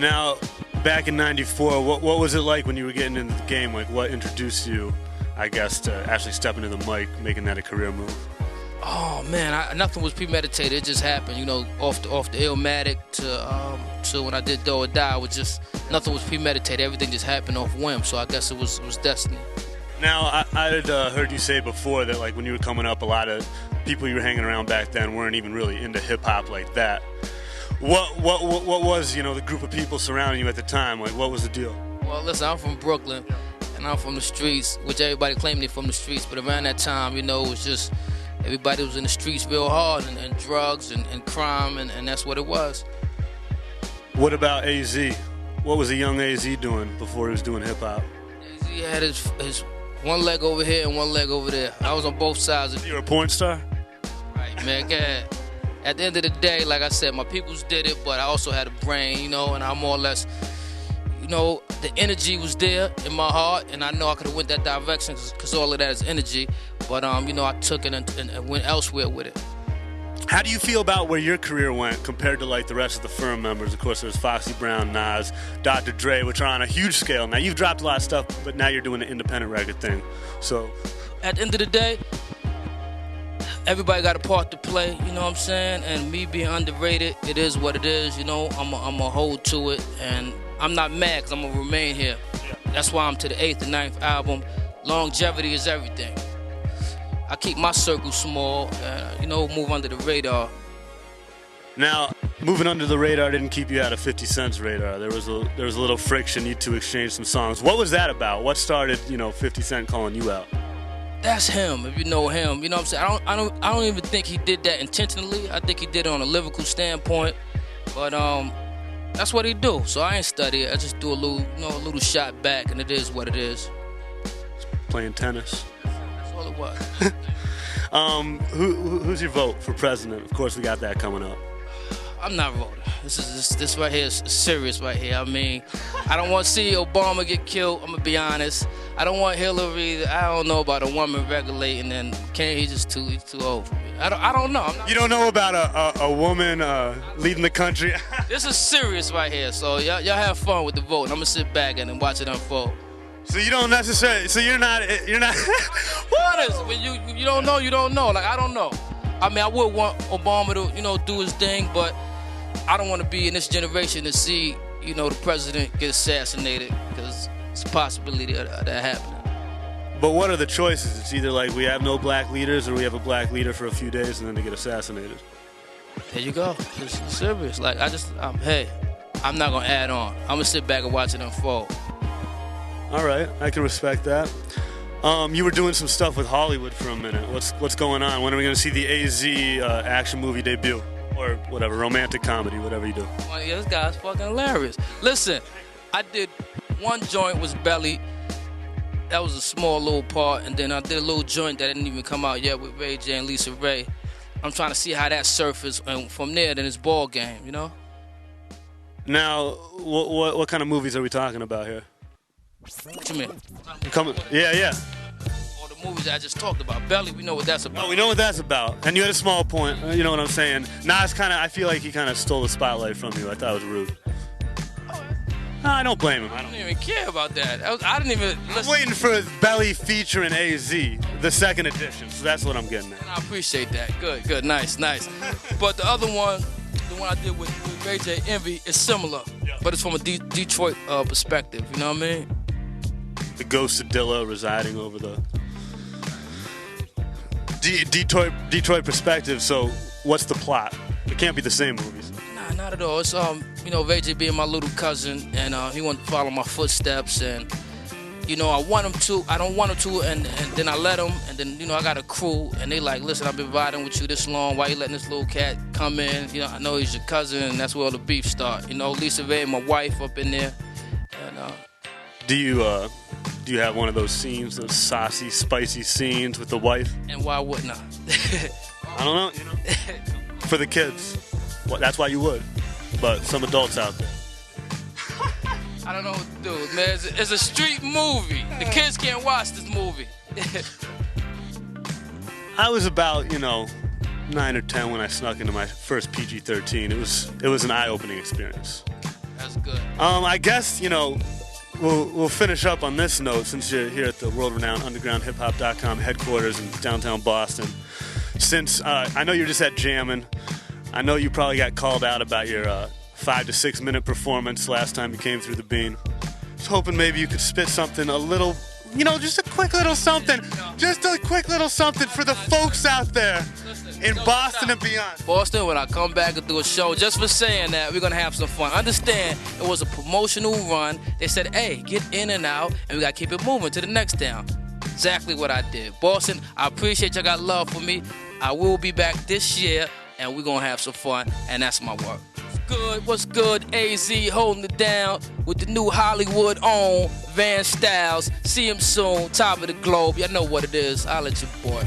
Now, back in '94, what was it like when you were getting into the game? Like, what introduced you, I guess, to actually stepping into the mic, making that a career move? Oh man, nothing was premeditated. It just happened, you know, off the Illmatic to when I did Do or Die. It was just nothing was premeditated. Everything just happened off whim. So I guess it was destiny. Now, I had heard you say before that, like, when you were coming up, a lot of people you were hanging around back then weren't even really into hip hop like that. What was, you know, the group of people surrounding you at the time? Like, what was the deal? Well, listen, I'm from Brooklyn, and I'm from the streets, which everybody claimed they're from the streets. But around that time, you know, it was just everybody was in the streets real hard, and drugs and crime, and that's what it was. What about AZ? What was a young AZ doing before he was doing hip hop? AZ had his one leg over here and one leg over there. I was on both sides of it. You were a porn star? Right, man. God. At the end of the day, like I said, my peoples did it, but I also had a brain, you know, and I more or less, you know, the energy was there in my heart, and I know I could have went that direction because all of that is energy. But, you know, I took it and went elsewhere with it. How do you feel about where your career went compared to, like, the rest of the firm members? Of course, there's Foxy Brown, Nas, Dr. Dre, which are on a huge scale. Now, you've dropped a lot of stuff, but now you're doing the independent record thing. So, at the end of the day, everybody got a part to play, you know what I'm saying? And me being underrated, it is what it is, you know? I'm a hold to it, and I'm not mad because I'm going to remain here. Yeah. That's why I'm to the 8th and 9th album. Longevity is everything. I keep my circle small, you know, move under the radar. Now, moving under the radar didn't keep you out of 50 Cent's radar. There was a little friction. You two exchanged some songs. What was that about? What started, you know, 50 Cent calling you out? That's him, if you know him. You know what I'm saying? I don't even think he did that intentionally. I think he did it on a lyrical standpoint. But that's what he do. So I ain't study it. I just do a little shot back, and it is what it is. Playing tennis. That's all it was. Who's your vote for president? Of course, we got that coming up. I'm not voting. This right here is serious right here. I mean, I don't want to see Obama get killed. I'm gonna be honest. I don't want Hillary. I don't know about a woman regulating, and he's too old for me. I don't know. You don't know about a woman leading the country? This is serious right here. So y'all have fun with the vote. I'm gonna sit back and watch it unfold. So you don't necessarily. So you're not. What is? When you don't know, you don't know. Like, I don't know. I mean, I would want Obama to, you know, do his thing, but I don't want to be in this generation to see, you know, the president get assassinated, because it's a possibility of that happening. But what are the choices? It's either like we have no black leaders, or we have a black leader for a few days and then they get assassinated. There you go. It's serious. Like, hey, I'm not gonna add on. I'm gonna sit back and watch it unfold. All right, I can respect that. You were doing some stuff with Hollywood for a minute. What's going on? When are we going to see the AZ action movie debut? Or whatever, romantic comedy, whatever you do. Well, yeah, this guy's fucking hilarious. Listen, I did one joint was Belly. That was a small little part. And then I did a little joint that didn't even come out yet with Ray J and Lisa Ray. I'm trying to see how that surfaced. And from there, then it's ball game, you know? Now, what kind of movies are we talking about here? What you mean? Yeah. Or the movies I just talked about. Belly, we know what that's about. Oh, we know what that's about. And you had a small point. You know what I'm saying? Nas I feel like he kind of stole the spotlight from you. I thought it was rude. No, I don't blame him. I don't even care about that. I didn't even listen. I'm waiting for Belly featuring AZ, the second edition. So that's what I'm getting at. And I appreciate that. Good, nice. But the other one, the one I did with Ray J Envy, is similar. Yeah. But it's from a Detroit perspective. You know what I mean? The ghost of Dilla residing over the Detroit perspective. So what's the plot? It can't be the same movies. Nah, not at all. It's you know, Ray J being my little cousin, and he wanted to follow my footsteps, and you know, I want him to. I don't want him to, and then I let him, and then, you know, I got a crew, and they like, listen, I've been riding with you this long. Why you letting this little cat come in? You know, I know he's your cousin, and that's where all the beef start. You know, Lisa Ray, my wife, up in there, and Do you have one of those scenes, those saucy, spicy scenes with the wife? And why wouldn't I? I don't know, you know. For the kids. Well, that's why you would. But some adults out there. I don't know what to do, man. It's a street movie. The kids can't watch this movie. I was about, 9 or 10 when I snuck into my first PG-13. It was an eye-opening experience. That's good. I guess, we'll finish up on this note since you're here at the world-renowned undergroundhiphop.com headquarters in downtown Boston. Since I know you're just at jamming, I know you probably got called out about your 5 to 6 minute performance last time you came through the Bean. Just hoping maybe you could spit something a little, just a quick little something. Just a quick little something for the folks out there in Boston and beyond. Boston, when I come back and do a show, just for saying that, we're going to have some fun. Understand, it was a promotional run. They said, hey, get in and out, and we got to keep it moving to the next town. Exactly what I did. Boston, I appreciate y'all got love for me. I will be back this year, and we're going to have some fun, and that's my work. What's good? AZ holding it down with the new Hollywood on Van Styles. See him soon, top of the globe. Y'all know what it is. I'll let you boy.